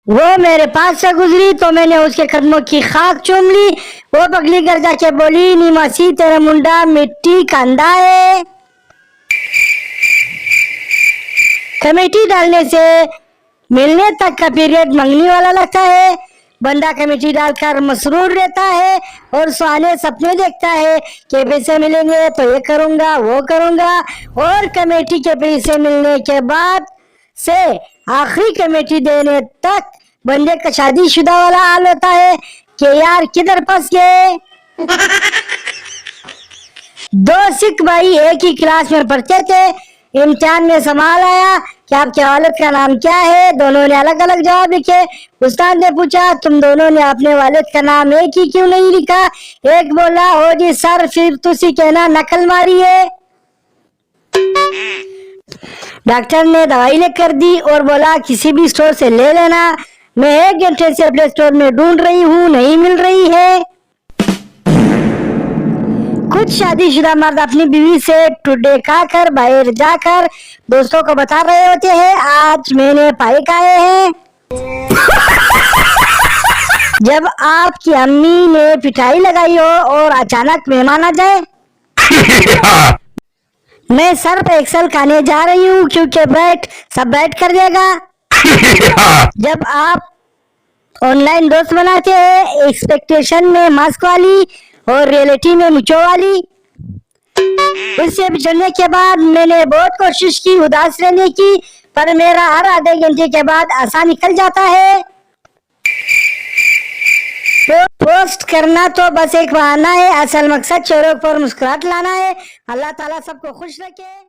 वो मेरे पास से गुजरी तो मैंने उसके कदमों की खाक चूम ली। वो पगली कर जाके बोली, नी मासी तेरा मुंडा मिट्टी कांदा है। कमेटी डालने से मिलने तक का पीरियड मंगनी वाला लगता है। बंदा कमेटी डालकर मसरूर रहता है और सुहाने सपने देखता है कि पैसे मिलेंगे तो ये करूंगा वो करूंगा, और कमेटी के पैसे मिलने के बाद से आखिरी कमेटी देने तक बंदे का शादीशुदा वाला हाल होता है कि यार किधर फंस गए। दो सिख भाई एक ही क्लास में पढ़ते थे। इम्तिहान में सवाल आया कि आपके वालिद का नाम क्या है। दोनों ने अलग अलग जवाब लिखे। उस्ताद ने पूछा, तुम दोनों ने अपने वालिद का नाम एक ही क्यों नहीं लिखा? एक बोला, ओ जी सर, फिर तुसी कहना नकल मारी है। डॉक्टर ने दवाई लिख कर दी और बोला, किसी भी स्टोर से ले लेना। मैं 1 घंटे से अपने स्टोर में ढूंढ रही हूँ, नहीं मिल रही है। कुछ शादीशुदा मर्द अपनी बीवी से टुडे खाकर बाहर जाकर दोस्तों को बता रहे होते हैं, आज मैंने पाई खाए हैं। जब आपकी अम्मी ने पिटाई लगाई हो और अचानक मेहमान आ जाए। मैं सर पे एक्सल खाने जा रही हूँ क्योंकि सब बैठ कर देगा। जब आप ऑनलाइन दोस्त बनाते हैं, एक्सपेक्टेशन में मास्क वाली और रियलिटी में मुचो वाली। उससे बिछड़ने के बाद मैंने बहुत कोशिश की उदास रहने की, पर मेरा हर आधे घंटे के बाद आसान निकल जाता है। पोस्ट करना तो बस एक बहाना है, असल मकसद चोरों पर मुस्कुराहट लाना है। अल्लाह ताला सबको खुश रखे।